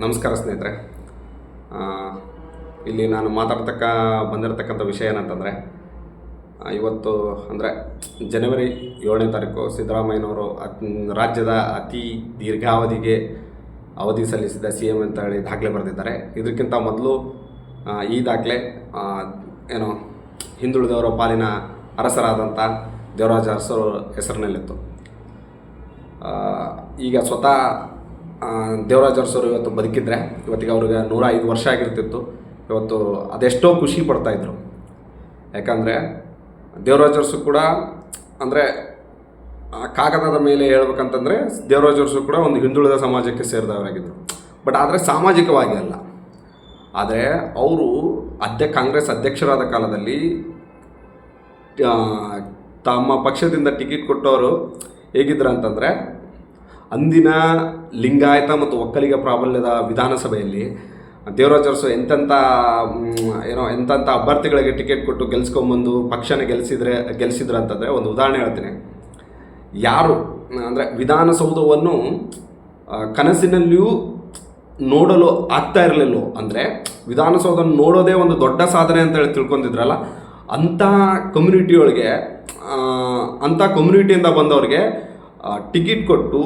ನಮಸ್ಕಾರ ಸ್ನೇಹಿತರೆ. ಆ, ಇಲ್ಲಿ ನಾನು ಬಂದಿರತಕ್ಕಂಥ ವಿಷಯ ಏನಂತಂದರೆ, ಇವತ್ತು ಅಂದರೆ ಜನವರಿ 7ನೇ ತಾರೀಕು ಸಿದ್ದರಾಮಯ್ಯನವರು ರಾಜ್ಯದ ಅತಿ ದೀರ್ಘಾವಧಿಗೆ ಅವಧಿ ಸಲ್ಲಿಸಿದ ಸಿ ಎಂ ಅಂತ ಹೇಳಿ ದಾಖಲೆ ಬರೆದಿದ್ದಾರೆ. ಇದಕ್ಕಿಂತ ಮೊದಲು ಈ ದಾಖಲೆ ಏನು ಹಿಂದುಳಿದವರ ಪಾಲಿನ ಅರಸರಾದಂಥ ದೇವರಾಜ ಅರಸರು ಹೆಸರಿನಲ್ಲಿತ್ತು. ಈಗ ಸ್ವತಃ ದೇವರಾಜ ಅರಸರು ಇವತ್ತು ಬದುಕಿದ್ರೆ ಇವತ್ತಿಗೆ ಅವ್ರಿಗೆ 105 ವರ್ಷ ಆಗಿರ್ತಿತ್ತು. ಇವತ್ತು ಅದೆಷ್ಟೋ ಖುಷಿ ಪಡ್ತಾಯಿದ್ರು. ಯಾಕಂದರೆ ದೇವರಾಜ ಅರಸು ಕೂಡ ಅಂದರೆ ಕಾಗದದ ಮೇಲೆ ಹೇಳ್ಬೇಕಂತಂದರೆ ದೇವರಾಜ ಅರಸು ಕೂಡ ಒಂದು ಹಿಂದುಳಿದ ಸಮಾಜಕ್ಕೆ ಸೇರಿದವರಾಗಿದ್ದರು. ಬಟ್ ಆದರೆ ಸಾಮಾಜಿಕವಾಗಿ ಅಲ್ಲ. ಆದರೆ ಅವರು ಕಾಂಗ್ರೆಸ್ ಅಧ್ಯಕ್ಷರಾದ ಕಾಲದಲ್ಲಿ ತಮ್ಮ ಪಕ್ಷದಿಂದ ಟಿಕೆಟ್ ಕೊಟ್ಟವರು ಹೇಗಿದ್ರು ಅಂತಂದರೆ, ಅಂದಿನ ಲಿಂಗಾಯತ ಮತ್ತು ಒಕ್ಕಲಿಗ ಪ್ರಾಬಲ್ಯದ ವಿಧಾನಸಭೆಯಲ್ಲಿ ದೇವರಾಜ ಅರಸು ಎಂತೆಂಥ ಅಭ್ಯರ್ಥಿಗಳಿಗೆ ಟಿಕೆಟ್ ಕೊಟ್ಟು ಗೆಲ್ಸ್ಕೊಂಬಂದು ಪಕ್ಷನ ಗೆಲ್ಲಿಸಿದ್ರು ಅಂತಂದರೆ, ಒಂದು ಉದಾಹರಣೆ ಹೇಳ್ತೀನಿ. ಯಾರು ಅಂದರೆ ವಿಧಾನಸೌಧವನ್ನು ಕನಸಿನಲ್ಲಿಯೂ ನೋಡಲು ಆಗ್ತಾ ಇರಲಿಲ್ಲೋ, ಅಂದರೆ ವಿಧಾನಸೌಧ ನೋಡೋದೇ ಒಂದು ದೊಡ್ಡ ಸಾಧನೆ ಅಂತೇಳಿ ತಿಳ್ಕೊಂಡಿದ್ರಲ್ಲ, ಅಂಥ ಕಮ್ಯುನಿಟಿಯಿಂದ ಬಂದವ್ರಿಗೆ ಟಿಕೆಟ್ ಕೊಟ್ಟು,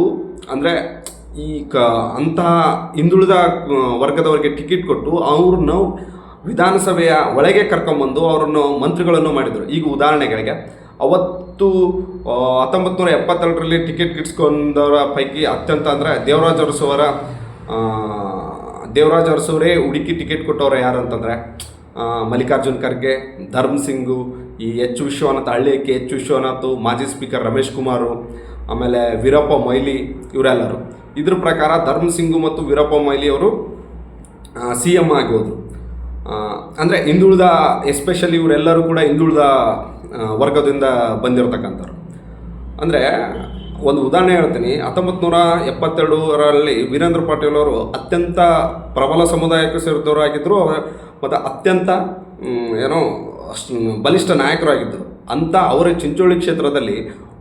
ಅಂದರೆ ಅಂಥ ಹಿಂದುಳಿದ ವರ್ಗದವರಿಗೆ ಟಿಕೆಟ್ ಕೊಟ್ಟು ಅವ್ರನ್ನು ವಿಧಾನಸಭೆಯ ಒಳಗೆ ಕರ್ಕೊಂಬಂದು ಅವರನ್ನು ಮಂತ್ರಿಗಳನ್ನು ಮಾಡಿದರು. ಈಗ ಉದಾಹರಣೆಗಳಿಗೆ ಅವತ್ತು 1972ರಲ್ಲಿ ಟಿಕೆಟ್ ಗಿಟ್ಸ್ಕೊಂಡವರ ಪೈಕಿ ಅತ್ಯಂತ ಅಂದರೆ ದೇವರಾಜ ಅರಸವರೇ ಹುಡುಕಿ ಟಿಕೆಟ್ ಕೊಟ್ಟವ್ರು ಯಾರು ಅಂತಂದರೆ ಮಲ್ಲಿಕಾರ್ಜುನ್ ಖರ್ಗೆ, ಧರ್ಮ್ ಸಿಂಗು, ಈ ಎಚ್ ವಿಶ್ವನಾಥ್, ಹಳ್ಳಿಯಕ್ಕೆ ಎಚ್ ವಿಶ್ವನಾಥ್, ಮಾಜಿ ಸ್ಪೀಕರ್ ರಮೇಶ್ ಕುಮಾರು, ಆಮೇಲೆ ವೀರಪ್ಪ ಮೊಯ್ಲಿ, ಇವರೆಲ್ಲರು. ಇದ್ರ ಪ್ರಕಾರ ಧರ್ಮ್ ಸಿಂಗು ಮತ್ತು ವೀರಪ್ಪ ಮೊಯ್ಲಿ ಅವರು ಸಿ ಎಮ್ ಆಗಿ ಹೋದರು. ಅಂದರೆ ಹಿಂದುಳಿದ, ಎಸ್ಪೆಷಲಿ ಇವರೆಲ್ಲರೂ ಕೂಡ ಹಿಂದುಳಿದ ವರ್ಗದಿಂದ ಬಂದಿರತಕ್ಕಂಥವ್ರು. ಅಂದರೆ ಒಂದು ಉದಾಹರಣೆ ಹೇಳ್ತೀನಿ. 1972ರಲ್ಲಿ ವೀರೇಂದ್ರ ಪಾಟೀಲ್ ಅವರು ಅತ್ಯಂತ ಪ್ರಬಲ ಸಮುದಾಯಕ್ಕೆ ಸೇರಿದವರು ಆಗಿದ್ದರು ಮತ್ತು ಅತ್ಯಂತ ಬಲಿಷ್ಠ ನಾಯಕರು ಆಗಿದ್ದರು. ಅಂಥ ಅವರ ಚಿಂಚೋಳಿ ಕ್ಷೇತ್ರದಲ್ಲಿ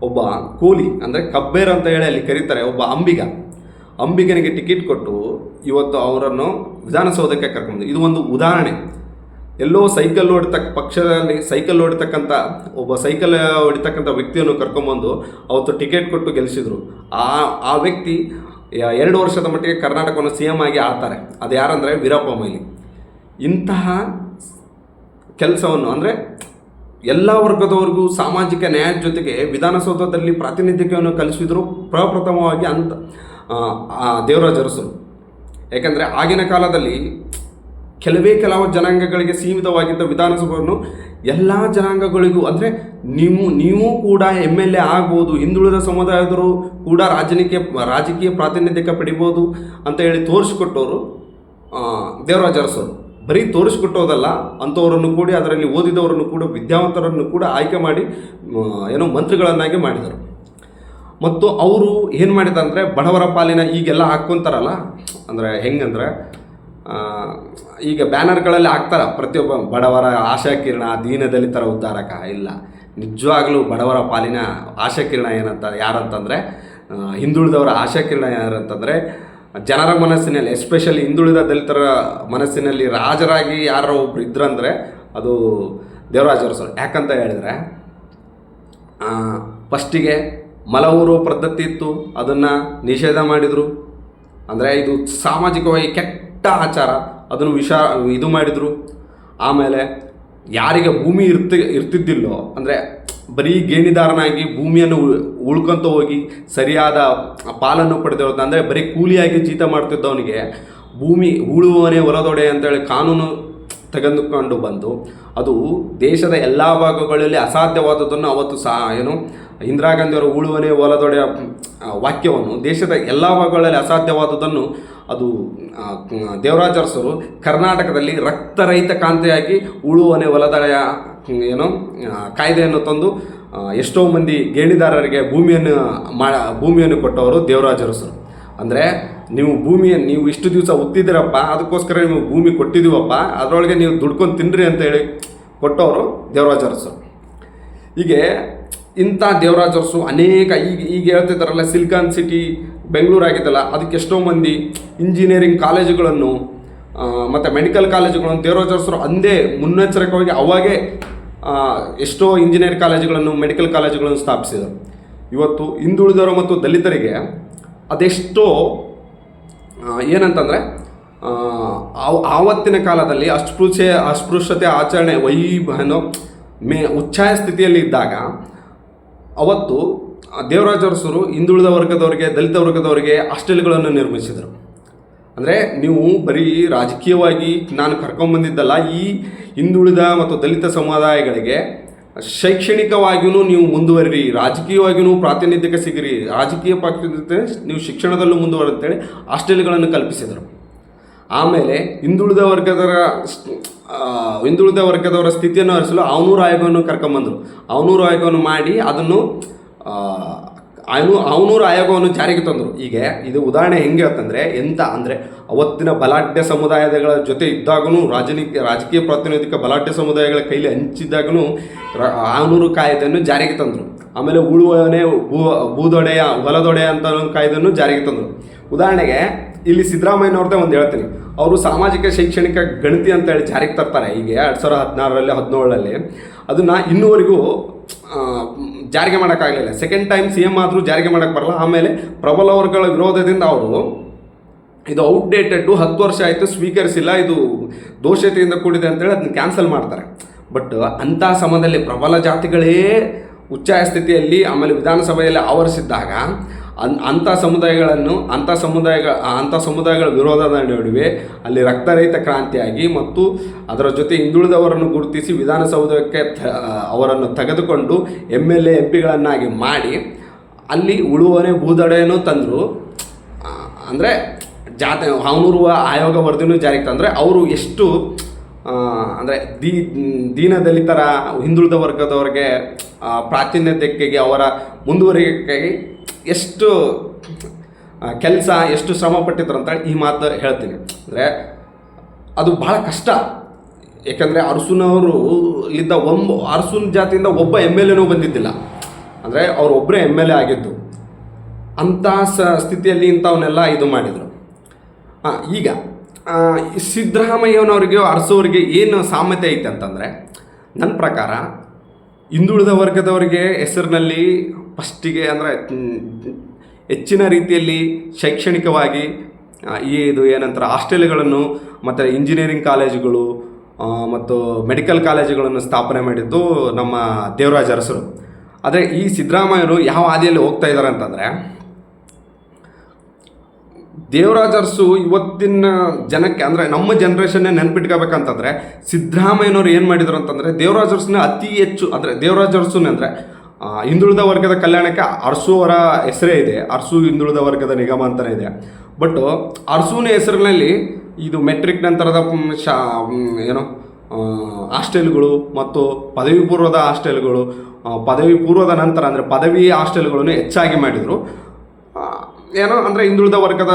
ಒಬ್ಬ ಕೂಲಿ, ಅಂದರೆ ಕಬ್ಬೇರ್ ಅಂತ ಹೇಳಿ ಅಲ್ಲಿ ಕರೀತಾರೆ, ಒಬ್ಬ ಅಂಬಿಗನಿಗೆ ಟಿಕೆಟ್ ಕೊಟ್ಟು ಇವತ್ತು ಅವರನ್ನು ವಿಧಾನಸೌಧಕ್ಕೆ ಕರ್ಕೊಂಡು, ಇದು ಒಂದು ಉದಾಹರಣೆ. ಎಲ್ಲೋ ಪಕ್ಷದಲ್ಲಿ ಸೈಕಲ್ ಹೊಡಿತಕ್ಕಂಥ ವ್ಯಕ್ತಿಯನ್ನು ಕರ್ಕೊಂಬಂದು ಅವತ್ತು ಟಿಕೆಟ್ ಕೊಟ್ಟು ಗೆಲ್ಲಿಸಿದರು. ಆ ವ್ಯಕ್ತಿ 2 ವರ್ಷದ ಮಟ್ಟಿಗೆ ಕರ್ನಾಟಕವನ್ನು ಸಿ ಎಮ್ ಆಗಿ ಆಳ್ತಾರೆ. ಅದು ಯಾರಂದರೆ ವೀರಪ್ಪ ಮೊಯ್ಲಿ. ಇಂತಹ ಕೆಲಸವನ್ನು, ಅಂದರೆ ಎಲ್ಲ ವರ್ಗದವರಿಗೂ ಸಾಮಾಜಿಕ ನ್ಯಾಯದ ಜೊತೆಗೆ ವಿಧಾನಸೌಧದಲ್ಲಿ ಪ್ರಾತಿನಿಧ್ಯವನ್ನು ಕಲಿಸಿದ್ರು ಪ್ರಪ್ರಥಮವಾಗಿ ದೇವರಾಜ ಅರಸರು. ಯಾಕಂದರೆ ಆಗಿನ ಕಾಲದಲ್ಲಿ ಕೆಲವು ಜನಾಂಗಗಳಿಗೆ ಸೀಮಿತವಾಗಿದ್ದ ವಿಧಾನಸಭೆಯನ್ನು ಎಲ್ಲ ಜನಾಂಗಗಳಿಗೂ, ಅಂದರೆ ನೀವು ಕೂಡ MLA ಆಗ್ಬೋದು, ಹಿಂದುಳಿದ ಸಮುದಾಯದವರು ಕೂಡ ರಾಜಕೀಯ ಪ್ರಾತಿನಿಧ್ಯಕ್ಕೆ ಪಡಿಬೋದು ಅಂತ ಹೇಳಿ ತೋರಿಸ್ಕೊಟ್ಟವರು ದೇವರಾಜ ಅರಸರು. ಬರೀ ತೋರಿಸ್ಕೊಟ್ಟೋದಲ್ಲ, ಅಂಥವರನ್ನು ಕೂಡಿ ಅದರಲ್ಲಿ ಓದಿದವರನ್ನು ಕೂಡ, ವಿದ್ಯಾವಂತರನ್ನು ಕೂಡ ಆಯ್ಕೆ ಮಾಡಿ ಮಂತ್ರಿಗಳನ್ನಾಗಿ ಮಾಡಿದರು. ಮತ್ತು ಅವರು ಏನು ಮಾಡಿದಂದರೆ, ಬಡವರ ಪಾಲಿನ ಈಗೆಲ್ಲ ಹಾಕ್ಕೊಂತಾರಲ್ಲ, ಅಂದರೆ ಹೆಂಗಂದರೆ ಈಗ ಬ್ಯಾನರ್ಗಳಲ್ಲಿ ಹಾಕ್ತಾರೆ ಪ್ರತಿಯೊಬ್ಬ ಬಡವರ ಆಶಾಕಿರಣ, ದೀನದಲಿತರ ಉದ್ಧಾರಕ. ಇಲ್ಲ, ನಿಜವಾಗ್ಲೂ ಬಡವರ ಪಾಲಿನ ಆಶಾಕಿರಣ ಯಾರಂತಂದರೆ, ಹಿಂದುಳಿದವರ ಆಶಾಕಿರಣ ಯಾರಂತಂದರೆ, ಜನರ ಮನಸ್ಸಿನಲ್ಲಿ, ಎಸ್ಪೆಷಲಿ ಹಿಂದುಳಿದ ದಲಿತರ ಮನಸ್ಸಿನಲ್ಲಿ ರಾಜರಾಗಿ ಯಾರೋ ಒಬ್ರು ಇದ್ರಂದರೆ ಅದು ದೇವರಾಜ ಅರಸರು. ಯಾಕಂತ ಹೇಳಿದರೆ, ಫಸ್ಟಿಗೆ ಮಲವೂರು ಪದ್ಧತಿ ಇತ್ತು, ಅದನ್ನು ನಿಷೇಧ ಮಾಡಿದರು. ಅಂದರೆ ಇದು ಸಾಮಾಜಿಕವಾಗಿ ಕೆಟ್ಟ ಆಚಾರ, ಅದನ್ನು ಇದು ಮಾಡಿದರು. ಆಮೇಲೆ ಯಾರಿಗೆ ಭೂಮಿ ಇರ್ತಿದ್ದಿಲ್ಲೋ, ಅಂದರೆ ಬರೀ ಗೇಣಿದಾರನಾಗಿ ಭೂಮಿಯನ್ನು ಉಳ್ಕೊಂತ ಹೋಗಿ ಸರಿಯಾದ ಪಾಲನ್ನು ಪಡೆದಿರೋದು, ಅಂದರೆ ಬರೀ ಕೂಲಿಯಾಗಿ ಜೀತ ಮಾಡ್ತಿದ್ದವನಿಗೆ ಭೂಮಿ ಉಳುವವನೇ ಹೊಲದೊಡೆ ಅಂತೇಳಿ ಕಾನೂನು ತೆಗೆದುಕೊಂಡು ಬಂದು, ಅದು ದೇಶದ ಎಲ್ಲ ಭಾಗಗಳಲ್ಲಿ ಅಸಾಧ್ಯವಾದದ್ದನ್ನು ಅವತ್ತು ಇಂದಿರಾ ಗಾಂಧಿಯವರು ಉಳುವನೇ ಹೊಲದೊಡೆಯ ವಾಕ್ಯವನ್ನು ದೇಶದ ಎಲ್ಲ ಭಾಗಗಳಲ್ಲಿ ಅಸಾಧ್ಯವಾದದ್ದನ್ನು ಅದು ದೇವರಾಜ ಅರಸರು ಕರ್ನಾಟಕದಲ್ಲಿ ರಕ್ತರಹಿತ ಕಾಂತಿಯಾಗಿ ಉಳುವನೆ ಹೊಲದೊಡೆಯ ಕಾಯ್ದೆಯನ್ನು ತಂದು ಎಷ್ಟೋ ಮಂದಿ ಗೇಣಿದಾರರಿಗೆ ಭೂಮಿಯನ್ನು ಕೊಟ್ಟವರು ದೇವರಾಜ ಅರಸರು. ಅಂದರೆ ನೀವು ಇಷ್ಟು ದಿವಸ ಉತ್ತಿದ್ದೀರಪ್ಪ, ಅದಕ್ಕೋಸ್ಕರ ನೀವು ಭೂಮಿ ಕೊಟ್ಟಿದ್ದೀವಪ್ಪ, ಅದರೊಳಗೆ ನೀವು ದುಡ್ಕೊಂಡು ತಿನ್ನಿರಿ ಅಂತೇಳಿ ಕೊಟ್ಟವರು ದೇವರಾಜ ಅರಸರು. ಹೀಗೆ ಇಂಥ ದೇವರಾಜ್ ಅರಸು ಅನೇಕ ಈಗ ಹೇಳ್ತಿದ್ದಾರಲ್ಲ ಸಿಲಿಕಾನ್ ಸಿಟಿ ಬೆಂಗಳೂರು ಆಗಿದ್ದಲ್ಲ, ಅದಕ್ಕೆ ಎಷ್ಟೋ ಮಂದಿ ಇಂಜಿನಿಯರಿಂಗ್ ಕಾಲೇಜುಗಳನ್ನು ಮತ್ತು ಮೆಡಿಕಲ್ ಕಾಲೇಜುಗಳನ್ನು ದೇವರಾಜ್ ಅರಸರು ಅಂದೇ ಮುನ್ನೆಚ್ಚರಿಕೆಯಾಗಿ ಅವಾಗೇ ಎಷ್ಟೋ ಇಂಜಿನಿಯರಿಂಗ್ ಕಾಲೇಜುಗಳನ್ನು ಮೆಡಿಕಲ್ ಕಾಲೇಜುಗಳನ್ನು ಸ್ಥಾಪಿಸಿದರು. ಇವತ್ತು ಹಿಂದುಳಿದವರು ಮತ್ತು ದಲಿತರಿಗೆ ಅದೆಷ್ಟೋ ಏನಂತಂದರೆ ಆವತ್ತಿನ ಕಾಲದಲ್ಲಿ ಅಸ್ಪೃಶ್ಯತೆ ಆಚರಣೆ ಉಚ್ಛಾಯ ಸ್ಥಿತಿಯಲ್ಲಿ ಇದ್ದಾಗ ಅವತ್ತು ದೇವರಾಜ್ ಅರಸರು ಹಿಂದುಳಿದ ವರ್ಗದವರಿಗೆ, ದಲಿತ ವರ್ಗದವರಿಗೆ ಹಾಸ್ಟೆಲ್ಗಳನ್ನು ನಿರ್ಮಿಸಿದರು. ಅಂದರೆ ನೀವು ಬರೀ ರಾಜಕೀಯವಾಗಿ ನಾನು ಕರ್ಕೊಂಬಂದಿದ್ದಲ್ಲ, ಈ ಹಿಂದುಳಿದ ಮತ್ತು ದಲಿತ ಸಮುದಾಯಗಳಿಗೆ ಶೈಕ್ಷಣಿಕವಾಗಿಯೂ ನೀವು ಮುಂದುವರಿರಿ, ರಾಜಕೀಯವಾಗಿಯೂ ಪ್ರಾತಿನಿಧ್ಯಕ್ಕೆ ಸಿಗಿರಿ, ರಾಜಕೀಯ ಪ್ರಾತಿನಿಧ್ಯ ನೀವು ಶಿಕ್ಷಣದಲ್ಲೂ ಮುಂದುವರಿ ಅಂತೇಳಿ ಹಾಸ್ಟೆಲ್ಗಳನ್ನು ಕಲ್ಪಿಸಿದರು. ಆಮೇಲೆ ಹಿಂದುಳಿದ ವರ್ಗದವರ ಸ್ಥಿತಿಯನ್ನು ಹರಿಸಲು ಅವನೂರು ಆಯೋಗವನ್ನು ಕರ್ಕೊಂಬಂದರು. ಅವನೂರು ಆಯೋಗವನ್ನು ಮಾಡಿ ಅದನ್ನು ಅವನೂರು ಆಯೋಗವನ್ನು ಜಾರಿಗೆ ತಂದರು. ಹೀಗೆ ಇದು ಉದಾಹರಣೆ ಹೆಂಗೆ ಅಂತಂದರೆ ಅಂದರೆ ಅವತ್ತಿನ ಬಲಾಢ್ಯ ಸಮುದಾಯಗಳ ಜೊತೆ ಇದ್ದಾಗೂ ರಾಜಕೀಯ ಪ್ರಾತಿನಿಧಿಕ ಬಲಾಢ್ಯ ಸಮುದಾಯಗಳ ಕೈಲಿ ಹಂಚಿದ್ದಾಗೂ ಅವನೂರು ಕಾಯ್ದೆಯನ್ನು ಜಾರಿಗೆ ತಂದರು. ಆಮೇಲೆ ಉಳುವನೆ ಭೂದೊಡೆಯ ಹೊಲದೊಡೆಯ ಅಂತ ಒಂದು ಕಾಯ್ದೆಯನ್ನು ಜಾರಿಗೆ ತಂದರು. ಉದಾಹರಣೆಗೆ ಇಲ್ಲಿ ಸಿದ್ದರಾಮಯ್ಯನವ್ರದ್ದೇ ಒಂದು ಹೇಳ್ತೀನಿ. ಅವರು ಸಾಮಾಜಿಕ ಶೈಕ್ಷಣಿಕ ಗಣತಿ ಅಂತ ಹೇಳಿ ಜಾರಿಗೆ ತರ್ತಾರೆ. ಈಗ 2016ರಲ್ಲಿ 17ರಲ್ಲಿ ಅದನ್ನು ಇನ್ನೂವರೆಗೂ ಜಾರಿಗೆ ಮಾಡೋಕ್ಕಾಗಲಿಲ್ಲ. ಸೆಕೆಂಡ್ ಟೈಮ್ CM ಆದರೂ ಜಾರಿಗೆ ಮಾಡೋಕ್ಕೆ ಬರಲ್ಲ. ಆಮೇಲೆ ಪ್ರಬಲ ವರ್ಗಗಳ ವಿರೋಧದಿಂದ ಅವರು ಇದು ಔಟ್ಡೇಟೆಡ್ಡು 10 ವರ್ಷ ಆಯಿತು ಸ್ವೀಕರಿಸಿಲ್ಲ, ಇದು ದೋಷತೆಯಿಂದ ಕೂಡಿದೆ ಅಂತೇಳಿ ಅದನ್ನ ಕ್ಯಾನ್ಸಲ್ ಮಾಡ್ತಾರೆ. ಬಟ್ ಅಂಥ ಸಮಯದಲ್ಲಿ ಪ್ರಬಲ ಜಾತಿಗಳೇ ಉಚ್ಚಾಯ ಸ್ಥಿತಿಯಲ್ಲಿ ಆಮೇಲೆ ವಿಧಾನಸಭೆಯಲ್ಲಿ ಆವರಿಸಿದ್ದಾಗ ಅಂಥ ಸಮುದಾಯಗಳ ವಿರೋಧದ ನಡುವೆ ಅಲ್ಲಿ ರಕ್ತರಹಿತ ಕ್ರಾಂತಿಯಾಗಿ ಮತ್ತು ಅದರ ಜೊತೆ ಹಿಂದುಳಿದವರನ್ನು ಗುರುತಿಸಿ ವಿಧಾನಸೌಧಕ್ಕೆ ಅವರನ್ನು ತೆಗೆದುಕೊಂಡು MLA MP ಗಳನ್ನಾಗಿ ಮಾಡಿ ಅಲ್ಲಿ ಉಳುವನೆ ಭೂದೊಡೆಯನ್ನು ತಂದರು. ಅಂದರೆ ಅವನೂರು ಆಯೋಗ ವರದಿನೂ ಜಾರಿಗೆ ತಂದರೆ ಅವರು ಎಷ್ಟು ಅಂದರೆ ದೀನದಲಿತರ ಹಿಂದುಳಿದ ವರ್ಗದವರಿಗೆ ಪ್ರಾತಿನಿಧ್ಯಕ್ಕೆ ಅವರ ಮುಂದುವರಿಕೆಗೆ ಎಷ್ಟು ಕೆಲಸ ಎಷ್ಟು ಶ್ರಮ ಪಟ್ಟಿದ್ರು ಅಂತೇಳಿ ಈ ಮಾತು ಹೇಳ್ತೀನಿ. ಅಂದರೆ ಅದು ಭಾಳ ಕಷ್ಟ. ಏಕೆಂದರೆ ಅರಸುನವರು ಅರಸುನ ಜಾತಿಯಿಂದ ಒಬ್ಬ MLAನೂ ಬಂದಿದ್ದಿಲ್ಲ. ಅಂದರೆ ಅವರು ಒಬ್ಬರೇ MLA ಆಗಿದ್ದು. ಅಂಥ ಸ್ಥಿತಿಯಲ್ಲಿ ಇಂಥವನ್ನೆಲ್ಲ ಇದು ಮಾಡಿದರು. ಈಗ ಸಿದ್ದರಾಮಯ್ಯನವ್ರಿಗೆ ಅರಸೋರಿಗೆ ಏನು ಸಾಮ್ಯತೆ ಐತೆ ಅಂತಂದರೆ ನನ್ನ ಪ್ರಕಾರ ಹಿಂದುಳಿದ ವರ್ಗದವರಿಗೆ ಹೆಸರಿನಲ್ಲಿ ಫಸ್ಟಿಗೆ ಅಂದರೆ ಹೆಚ್ಚಿನ ರೀತಿಯಲ್ಲಿ ಶೈಕ್ಷಣಿಕವಾಗಿ ಇದು ಏನಂತಾರೆ ಹಾಸ್ಟೆಲ್ಗಳನ್ನು ಮತ್ತು ಇಂಜಿನಿಯರಿಂಗ್ ಕಾಲೇಜುಗಳು ಮತ್ತು ಮೆಡಿಕಲ್ ಕಾಲೇಜುಗಳನ್ನು ಸ್ಥಾಪನೆ ಮಾಡಿದ್ದು ನಮ್ಮ ದೇವರಾಜ್ ಅರಸರು. ಆದರೆ ಈ ಸಿದ್ದರಾಮಯ್ಯರು ಯಾವ ಹಾದಿಯಲ್ಲಿ ಹೋಗ್ತಾ ಇದ್ದಾರೆ ಅಂತಂದರೆ ದೇವರಾಜ್ ಅರಸು ಇವತ್ತಿನ ಜನಕ್ಕೆ ಅಂದರೆ ನಮ್ಮ ಜನ್ರೇಷನ್ನೇ ನೆನ್ಪಿಟ್ಕೋಬೇಕಂತಂದರೆ ಸಿದ್ದರಾಮಯ್ಯನವ್ರು ಏನು ಮಾಡಿದ್ರು ಅಂತಂದರೆ ದೇವರಾಜ್ ಅರಸನ್ನ ಅತಿ ಹೆಚ್ಚು ಅಂದರೆ ದೇವರಾಜ್ ಅರಸುನೇ ಅಂದರೆ ಹಿಂದುಳಿದ ವರ್ಗದ ಕಲ್ಯಾಣಕ್ಕೆ ಅರಸು ಅವರ ಹೆಸರೇ ಇದೆ. ಅರಸು ಹಿಂದುಳಿದ ವರ್ಗದ ನಿಗಮ ಅಂತಲೇ ಇದೆ. ಬಟ್ ಅರಸುನ ಹೆಸರಿನಲ್ಲಿ ಇದು ಮೆಟ್ರಿಕ್ ನಂತರದ ಹಾಸ್ಟೆಲ್ಗಳು ಮತ್ತು ಪದವಿ ಪೂರ್ವದ ಹಾಸ್ಟೆಲ್ಗಳು, ಪದವಿ ಪೂರ್ವದ ನಂತರ ಅಂದರೆ ಪದವಿ ಹಾಸ್ಟೆಲ್ಗಳನ್ನು ಹೆಚ್ಚಾಗಿ ಮಾಡಿದರು. ಅಂದರೆ ಹಿಂದುಳಿದ ವರ್ಗದ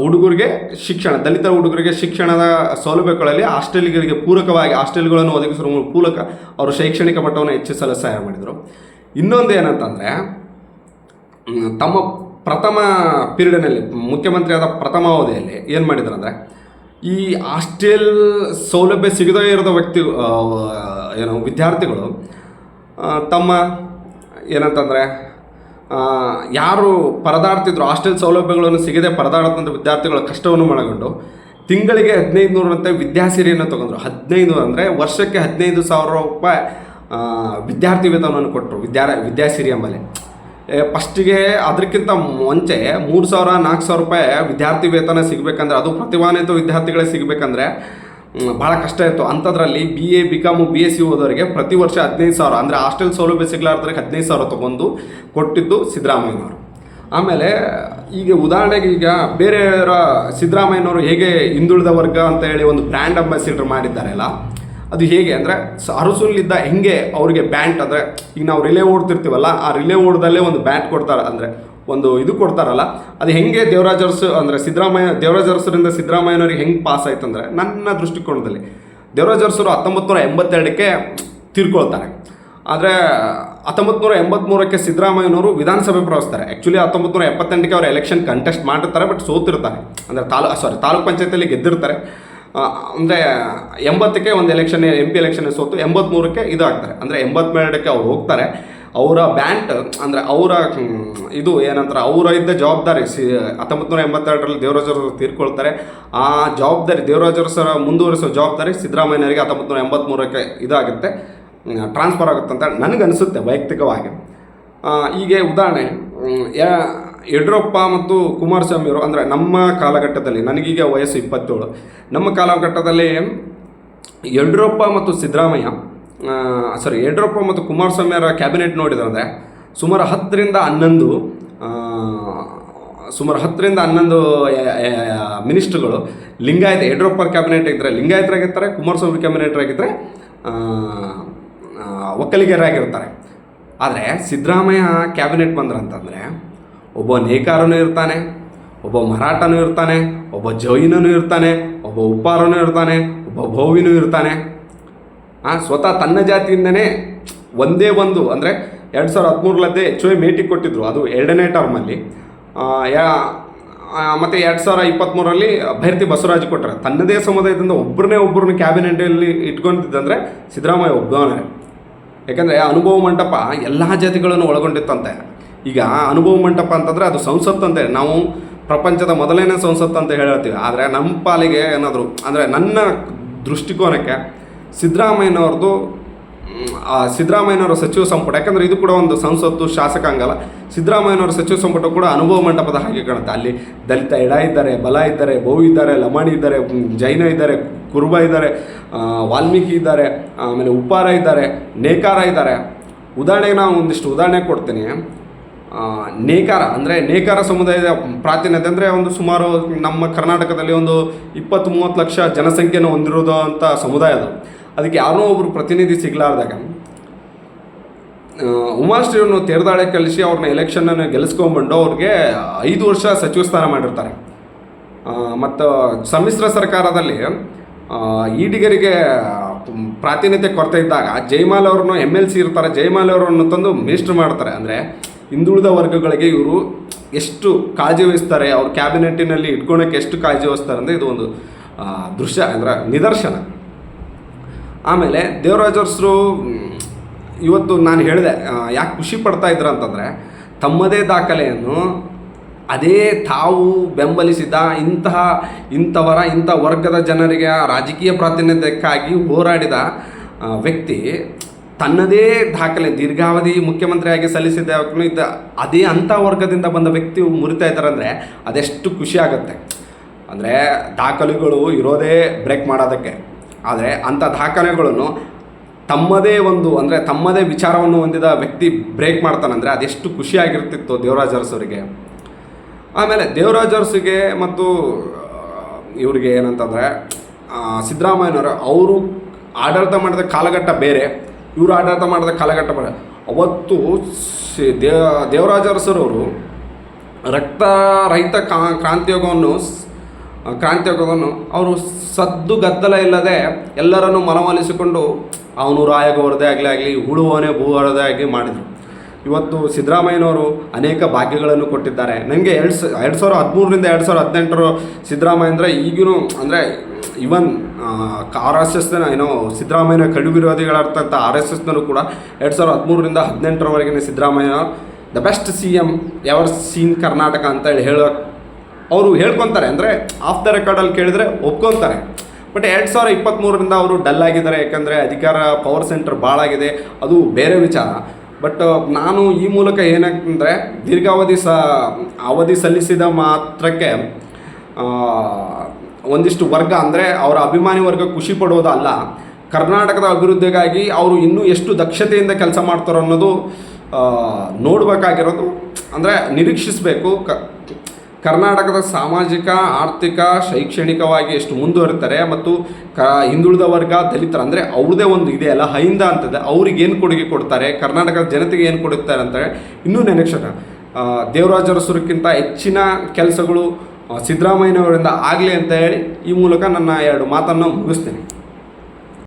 ಹುಡುಗರಿಗೆ ಶಿಕ್ಷಣ, ದಲಿತ ಹುಡುಗರಿಗೆ ಶಿಕ್ಷಣದ ಸೌಲಭ್ಯಗಳಲ್ಲಿ ಹಾಸ್ಟೆಲ್ಗಳಿಗೆ ಪೂರಕವಾಗಿ ಹಾಸ್ಟೆಲ್ಗಳನ್ನು ಒದಗಿಸುವ ಮೂಲಕ ಅವರು ಶೈಕ್ಷಣಿಕ ಮಟ್ಟವನ್ನು ಹೆಚ್ಚಿಸಲು ಸಹಾಯ ಮಾಡಿದರು. ಇನ್ನೊಂದು ಏನಂತಂದರೆ ತಮ್ಮ ಪ್ರಥಮ ಪೀರಿಯಡ್ನಲ್ಲಿ ಮುಖ್ಯಮಂತ್ರಿಯಾದ ಪ್ರಥಮ ಅವಧಿಯಲ್ಲಿ ಏನು ಮಾಡಿದ್ರು ಅಂದರೆ ಈ ಹಾಸ್ಟೆಲ್ ಸೌಲಭ್ಯ ಸಿಗದೇ ಇರೋದ ವಿದ್ಯಾರ್ಥಿಗಳು ತಮ್ಮ ಏನಂತಂದರೆ ಯಾರು ಪರದಾಡ್ತಿದ್ರು ಹಾಸ್ಟೆಲ್ ಸೌಲಭ್ಯಗಳನ್ನು ಸಿಗದೆ ಪರದಾಡುವಂಥ ವಿದ್ಯಾರ್ಥಿಗಳ ಕಷ್ಟವನ್ನು ಮನಗೊಂಡು ತಿಂಗಳಿಗೆ 1500 ವಿದ್ಯಾಸಿರಿಯನ್ನು ತೊಗೊಂಡ್ರು. 15 ಅಂದರೆ ವರ್ಷಕ್ಕೆ 15,000 ರೂಪಾಯಿ ವಿದ್ಯಾರ್ಥಿ ವೇತನವನ್ನು ಕೊಟ್ಟರು ವಿದ್ಯಾಸಿರಿ ಎಂಬಲ್ಲಿ. ಫಸ್ಟಿಗೆ ಅದಕ್ಕಿಂತ ಮುಂಚೆ 3,000-4,000 ರೂಪಾಯಿ ವಿದ್ಯಾರ್ಥಿ ವೇತನ ಸಿಗಬೇಕಂದ್ರೆ, ಅದು ಪ್ರತಿಭಾನ್ವಿತ ವಿದ್ಯಾರ್ಥಿಗಳಿಗೆ ಸಿಗಬೇಕಂದ್ರೆ ಭಾಳ ಕಷ್ಟ ಇತ್ತು. ಅಂಥದ್ರಲ್ಲಿ BA BCom BSc ಓದೋರಿಗೆ ಪ್ರತಿ ವರ್ಷ 15,000 ಅಂದರೆ ಹಾಸ್ಟೆಲ್ ಸೌಲಭ್ಯ ಸಿಗಲಾರ್ದ್ರಿಗೆ 15,000 ತೊಗೊಂಡು ಕೊಟ್ಟಿದ್ದು ಸಿದ್ದರಾಮಯ್ಯನವರು. ಆಮೇಲೆ ಈಗ ಉದಾಹರಣೆಗೆ ಈಗ ಬೇರೆಯವರ ಸಿದ್ದರಾಮಯ್ಯನವರು ಹೇಗೆ ಹಿಂದುಳಿದ ವರ್ಗ ಅಂತ ಹೇಳಿ ಒಂದು ಬ್ರ್ಯಾಂಡ್ ಅಂಬಾಸಿಡರ್ ಮಾಡಿದ್ದಾರಲ್ಲ, ಅದು ಹೇಗೆ ಅಂದರೆ ಅರಸುನಲ್ಲಿದ್ದ ಹೆಂಗೆ ಅವರಿಗೆ ಬ್ಯಾಂಟ್ ಅಂದರೆ ಈಗ ನಾವು ರಿಲೇ ಓಡ್ತಿರ್ತೀವಲ್ಲ, ಆ ರಿಲೇ ಓಡ್ದಲ್ಲೇ ಒಂದು ಬ್ಯಾಟ್ ಕೊಡ್ತಾರೆ, ಅಂದರೆ ಒಂದು ಇದು ಕೊಡ್ತಾರಲ್ಲ, ಅದು ಹೆಂಗೆ ದೇವರಾಜ್ ಅರಸು ಅಂದರೆ ದೇವರಾಜ್ ಅರಸರಿಂದ ಸಿದ್ದರಾಮಯ್ಯನವ್ರಿಗೆ ಹೆಂಗೆ ಪಾಸ್ ಆಯ್ತು ಅಂದರೆ ನನ್ನ ದೃಷ್ಟಿಕೋನದಲ್ಲಿ ದೇವರಾಜ್ ಅರಸರು 1982ಕ್ಕೆ ತೀರ್ಕೊಳ್ತಾರೆ. ಆದರೆ 1983ಕ್ಕೆ ಸಿದ್ದರಾಮಯ್ಯನವರು ವಿಧಾನಸಭೆ ಪ್ರವೇಶಿಸ್ತಾರೆ. ಆ್ಯಕ್ಚುಲಿ 1978ಕ್ಕೆ ಅವರು ಎಲೆಕ್ಷನ್ ಕಂಟೆಸ್ಟ್ ಮಾಡಿರ್ತಾರೆ, ಬಟ್ ಸೋತಿರ್ತಾರೆ. ಅಂದರೆ ತಾಲೂಕ್ ಪಂಚಾಯತಿಯಲ್ಲಿ ಗೆದ್ದಿರ್ತಾರೆ. ಅಂದರೆ 80ಕ್ಕೆ ಒಂದು ಎಲೆಕ್ಷನ್ MP ಎಲೆಕ್ಷನ್ ಸೋತು 83ಕ್ಕೆ ಇದು ಆಗ್ತಾರೆ. ಅಂದರೆ 82ಕ್ಕೆ ಅವ್ರು ಹೋಗ್ತಾರೆ. ಅವರ ಬ್ಯಾಂಟ್ ಅಂದರೆ ಅವರ ಇದು ಏನಂತಾರೆ, ಅವರ ಇದ್ದ ಜವಾಬ್ದಾರಿ 1982ರಲ್ಲಿ ದೇವರಾಜ ಅರಸು ತೀರ್ಕೊಳ್ತಾರೆ. ಆ ಜವಾಬ್ದಾರಿ ದೇವರಾಜ ಅರಸರ ಮುಂದುವರಿಸೋ ಜವಾಬ್ದಾರಿ ಸಿದ್ದರಾಮಯ್ಯನವರಿಗೆ 1983ಕ್ಕೆ ಇದಾಗುತ್ತೆ, ಟ್ರಾನ್ಸ್ಫರ್ ಆಗುತ್ತೆ ಅಂತ ನನಗನ್ನಿಸುತ್ತೆ ವೈಯಕ್ತಿಕವಾಗಿ. ಹೀಗೆ ಉದಾಹರಣೆ ಯಡಿಯೂರಪ್ಪ ಮತ್ತು ಕುಮಾರಸ್ವಾಮಿ ಅವರು, ಅಂದರೆ ನಮ್ಮ ಕಾಲಘಟ್ಟದಲ್ಲಿ, ನನಗೀಗ ವಯಸ್ಸು 27, ನಮ್ಮ ಕಾಲಘಟ್ಟದಲ್ಲಿ ಯಡಿಯೂರಪ್ಪ ಮತ್ತು ಯಡಿಯೂರಪ್ಪ ಮತ್ತು ಕುಮಾರಸ್ವಾಮಿ ಅವರ ಕ್ಯಾಬಿನೆಟ್ ನೋಡಿದ್ರೆ ಸುಮಾರು 10ರಿಂದ 11 ಮಿನಿಸ್ಟ್ರುಗಳು ಲಿಂಗಾಯತ. ಯಡಿಯೂರಪ್ಪ ಕ್ಯಾಬಿನೆಟ್ ಇದ್ದರೆ ಲಿಂಗಾಯತರಾಗಿರ್ತಾರೆ, ಕುಮಾರಸ್ವಾಮಿ ಕ್ಯಾಬಿನೆಟ್ರಾಗಿದ್ದರೆ ಒಕ್ಕಲಿಗರಾಗಿರ್ತಾರೆ. ಆದರೆ ಸಿದ್ದರಾಮಯ್ಯ ಕ್ಯಾಬಿನೆಟ್ ಬಂದ್ರಂತಂದರೆ ಒಬ್ಬ ನೇಕಾರನೂ ಇರ್ತಾನೆ, ಒಬ್ಬ ಮರಾಠನೂ ಇರ್ತಾನೆ, ಒಬ್ಬ ಜೈನನೂ ಇರ್ತಾನೆ, ಒಬ್ಬ ಉಪ್ಪಾರನೂ ಇರ್ತಾನೆ, ಒಬ್ಬ ಭೋವಿನೂ ಇರ್ತಾನೆ. ಸ್ವತಃ ತನ್ನ ಜಾತಿಯಿಂದನೇ ಒಂದೇ ಒಂದು, ಅಂದರೆ 2013 HY ಮೇಟಿ ಕೊಟ್ಟಿದ್ರು, ಅದು 2ನೇ ಟರ್ಮಲ್ಲಿ. ಮತ್ತು 2023ರಲ್ಲಿ ಭೈರತಿ ಬಸವರಾಜ್ ಕೊಟ್ಟರೆ. ತನ್ನದೇ ಸಮುದಾಯದಿಂದ ಒಬ್ಬರನ್ನ ಕ್ಯಾಬಿನೆಟಲ್ಲಿ ಇಟ್ಕೊಂಡಿದ್ದಂದರೆ ಸಿದ್ದರಾಮಯ್ಯ ಒಬ್ಬನೇ. ಯಾಕಂದರೆ ಅನುಭವ ಮಂಟಪ ಎಲ್ಲ ಜಾತಿಗಳನ್ನು ಒಳಗೊಂಡಿತ್ತಂತೆ. ಈಗ ಅನುಭವ ಮಂಟಪ ಅಂತಂದರೆ ಅದು ಸಂಸತ್ತು ಅಂತ ನಾವು ಪ್ರಪಂಚದ ಮೊದಲನೇ ಸಂಸತ್ತು ಅಂತ ಹೇಳ್ತೀವಿ. ಆದರೆ ನಮ್ಮ ಪಾಲಿಗೆ ಏನಾದರೂ, ಅಂದರೆ ನನ್ನ ದೃಷ್ಟಿಕೋನಕ್ಕೆ ಸಿದ್ದರಾಮಯ್ಯನವರ ಸಚಿವ ಸಂಪುಟ, ಯಾಕಂದರೆ ಇದು ಕೂಡ ಒಂದು ಸಂಸತ್ತು, ಶಾಸಕಾಂಗ ಅಲ್ಲ. ಸಿದ್ದರಾಮಯ್ಯನವರ ಸಚಿವ ಸಂಪುಟ ಕೂಡ ಅನುಭವ ಮಂಟಪದ ಹಾಗೆ ಕಾಣುತ್ತೆ. ಅಲ್ಲಿ ದಲಿತ ಎಡ ಇದ್ದಾರೆ, ಬಲ ಇದ್ದಾರೆ, ಬಹು ಇದ್ದಾರೆ, ಲಮಾಣಿ ಇದ್ದಾರೆ, ಜೈನ ಇದ್ದಾರೆ, ಕುರುಬ ಇದ್ದಾರೆ, ವಾಲ್ಮೀಕಿ ಇದ್ದಾರೆ, ಆಮೇಲೆ ಉಪ್ಪಾರ ಇದ್ದಾರೆ, ನೇಕಾರ ಇದ್ದಾರೆ. ಉದಾಹರಣೆಗೆ ನಾವು ಒಂದಿಷ್ಟು ಉದಾಹರಣೆ ಕೊಡ್ತೀನಿ. ನೇಕಾರ ಸಮುದಾಯದ ಪ್ರಾತಿನಿಧ್ಯ ಅಂದರೆ ಒಂದು ಸುಮಾರು ನಮ್ಮ ಕರ್ನಾಟಕದಲ್ಲಿ ಒಂದು 20-30 ಲಕ್ಷ ಜನಸಂಖ್ಯೆಯನ್ನು ಹೊಂದಿರೋದು ಅಂತ ಸಮುದಾಯ ಅದು. ಅದಕ್ಕೆ ಯಾರೋ ಒಬ್ಬರು ಪ್ರತಿನಿಧಿ ಸಿಗಲಾರ್ದಾಗ ಉಮಾಶ್ರೀಯನ್ನು ತೇರ್ದಾಳೆ ಕಳಿಸಿ ಅವ್ರನ್ನ ಎಲೆಕ್ಷನನ್ನು ಗೆಲ್ಲಿಸ್ಕೊಂಡ್ಬಂಡು ಅವ್ರಿಗೆ 5 ವರ್ಷ ಸಚಿವ ಸ್ಥಾನ ಮಾಡಿರ್ತಾರೆ. ಮತ್ತು ಸಮ್ಮಿಶ್ರ ಸರ್ಕಾರದಲ್ಲಿ ಈಡಿಗರಿಗೆ ಪ್ರಾತಿನಿಧ್ಯ ಕೊರತೆ ಇದ್ದಾಗ ಜಯಮಾಲ ಅವ್ರನ್ನು MLC ಇರ್ತಾರೆ, ಜಯಮಾಲ ಅವರನ್ನು ತಂದು ಮಿನಿಸ್ಟ್ರ್ ಮಾಡ್ತಾರೆ. ಅಂದರೆ ಹಿಂದುಳಿದ ವರ್ಗಗಳಿಗೆ ಇವರು ಎಷ್ಟು ಕಾಳಜಿ ವಹಿಸ್ತಾರೆ, ಅವ್ರ ಕ್ಯಾಬಿನೆಟ್ಟಿನಲ್ಲಿ ಇಟ್ಕೊಳಕ್ಕೆ ಎಷ್ಟು ಕಾಳಜಿ ವಹಿಸ್ತಾರೆ ಅಂದರೆ ಇದು ಒಂದು ದೃಶ್ಯ, ಅಂದರೆ ನಿದರ್ಶನ. ಆಮೇಲೆ ದೇವರಾಜ ಅರಸರು ಇವತ್ತು ನಾನು ಹೇಳಿದೆ ಯಾಕೆ ಖುಷಿ ಪಡ್ತಾ ಇದ್ರು ಅಂತಂದರೆ, ತಮ್ಮದೇ ದಾಖಲೆಯನ್ನು ಅದೇ ತಾವು ಬೆಂಬಲಿಸಿದ ಇಂಥ ವರ್ಗದ ಜನರಿಗೆ ರಾಜಕೀಯ ಪ್ರಾತಿನಿಧ್ಯಕ್ಕಾಗಿ ಹೋರಾಡಿದ ವ್ಯಕ್ತಿ ತನ್ನದೇ ದಾಖಲೆ ದೀರ್ಘಾವಧಿ ಮುಖ್ಯಮಂತ್ರಿಯಾಗಿ ಸಲ್ಲಿಸಿದ ಅದೇ ಅಂಥ ವರ್ಗದಿಂದ ಬಂದ ವ್ಯಕ್ತಿ ಮುರಿತಾ ಇದ್ದಾರೆ ಅಂದರೆ ಅದೆಷ್ಟು ಖುಷಿ ಆಗುತ್ತೆ. ಅಂದರೆ ದಾಖಲೆಗಳು ಇರೋದೇ ಬ್ರೇಕ್ ಮಾಡೋದಕ್ಕೆ, ಆದರೆ ಅಂಥ ದಾಖಲೆಗಳನ್ನು ತಮ್ಮದೇ ವಿಚಾರವನ್ನು ಹೊಂದಿದ ವ್ಯಕ್ತಿ ಬ್ರೇಕ್ ಮಾಡ್ತಾನಂದರೆ ಅದೆಷ್ಟು ಖುಷಿಯಾಗಿರ್ತಿತ್ತು ದೇವರಾಜ ಅರಸರಿಗೆ. ಆಮೇಲೆ ದೇವರಾಜ ಅರಸಿಗೆ ಮತ್ತು ಇವರಿಗೆ ಏನಂತಂದರೆ ಸಿದ್ದರಾಮಯ್ಯನವರು ಅವರು ಆಡಳಿತ ಮಾಡಿದ ಕಾಲಘಟ್ಟ ಬೇರೆ, ಇವರು ಆಡಳಿತ ಮಾಡಿದ ಕಾಲಘಟ್ಟ ಬೇರೆ. ಅವತ್ತು ದೇವರಾಜ ಅರಸರವರು ರಕ್ತರಹಿತ ಕ್ರಾಂತಿಯೋಗವನ್ನು ಅವರು ಸದ್ದು ಗದ್ದಲ ಇಲ್ಲದೆ ಎಲ್ಲರನ್ನು ಮನವೊಲಿಸಿಕೊಂಡು ಅವನು ರಾಯಗೌಡದೇ ಆಗಲಿ ಉಳುವವನೇ ಭೂವರದೇ ಆಗಲಿ ಮಾಡಿದರು. ಇವತ್ತು ಸಿದ್ದರಾಮಯ್ಯನವರು ಅನೇಕ ಭಾಗ್ಯಗಳನ್ನು ಕೊಟ್ಟಿದ್ದಾರೆ. ನನಗೆ 2013ರಿಂದ 2018 ಸಿದ್ದರಾಮಯ್ಯ ಅಂದರೆ ಈಗಿನೂ ಅಂದರೆ ಇವನ್ RSSನ ಸಿದ್ದರಾಮಯ್ಯನ ಕಡು ವಿರೋಧಿಗಳಾರ್ತಂಥ RSSನೂ ಕೂಡ 2013ರಿಂದ 2018 Siddaramaiah the best CM ever seen Karnataka ಅಂತ ಅವರು ಹೇಳ್ಕೊತಾರೆ. ಅಂದರೆ ಆಫ್ ದ ರೆಕಾರ್ಡಲ್ಲಿ ಕೇಳಿದರೆ ಒಪ್ಕೊತಾರೆ. ಬಟ್ 2023ರಿಂದ ಅವರು ಡಲ್ ಆಗಿದ್ದಾರೆ, ಯಾಕಂದರೆ ಅಧಿಕಾರ ಪವರ್ ಸೆಂಟರ್ ಭಾಳ ಆಗಿದೆ, ಅದು ಬೇರೆ ವಿಚಾರ. ಬಟ್ ನಾನು ಈ ಮೂಲಕ ಏನಂದರೆ ಅವಧಿ ಸಲ್ಲಿಸಿದ ಮಾತ್ರಕ್ಕೆ ಒಂದಿಷ್ಟು ವರ್ಗ ಅಂದರೆ ಅವರ ಅಭಿಮಾನಿ ವರ್ಗ ಖುಷಿ ಪಡೋದಲ್ಲ, ಕರ್ನಾಟಕದ ಅಭಿವೃದ್ಧಿಗಾಗಿ ಅವರು ಇನ್ನೂ ಎಷ್ಟು ದಕ್ಷತೆಯಿಂದ ಕೆಲಸ ಮಾಡ್ತಾರೋ ಅನ್ನೋದು ನೋಡಬೇಕಾಗಿರೋದು. ಅಂದರೆ ನಿರೀಕ್ಷಿಸಬೇಕು. ಕರ್ನಾಟಕದ ಸಾಮಾಜಿಕ, ಆರ್ಥಿಕ, ಶೈಕ್ಷಣಿಕವಾಗಿ ಎಷ್ಟು ಮುಂದುವರಿತಾರೆ ಮತ್ತು ಹಿಂದುಳಿದ ವರ್ಗ, ದಲಿತರ ಅಂದರೆ ಅವ್ರದ್ದೇ ಒಂದು ಇದೆಯಲ್ಲ ಹೈಂದ ಅಂತದೆ, ಅವ್ರಿಗೆ ಏನು ಕೊಡುಗೆ ಕೊಡ್ತಾರೆ, ಕರ್ನಾಟಕದ ಜನತೆಗೆ ಏನು ಕೊಡುತ್ತಾರೆ ಅಂತಾರೆ ಇನ್ನೂ ನೆನೆಕ್ಷಣ. ದೇವರಾಜ ಅರಸರಿಗಿಂತ ಹೆಚ್ಚಿನ ಕೆಲಸಗಳು ಸಿದ್ದರಾಮಯ್ಯನವರಿಂದ ಆಗಲಿ ಅಂತ ಹೇಳಿ ಈ ಮೂಲಕ ನನ್ನ 2 ಮಾತನ್ನು ಮುಗಿಸ್ತೀನಿ.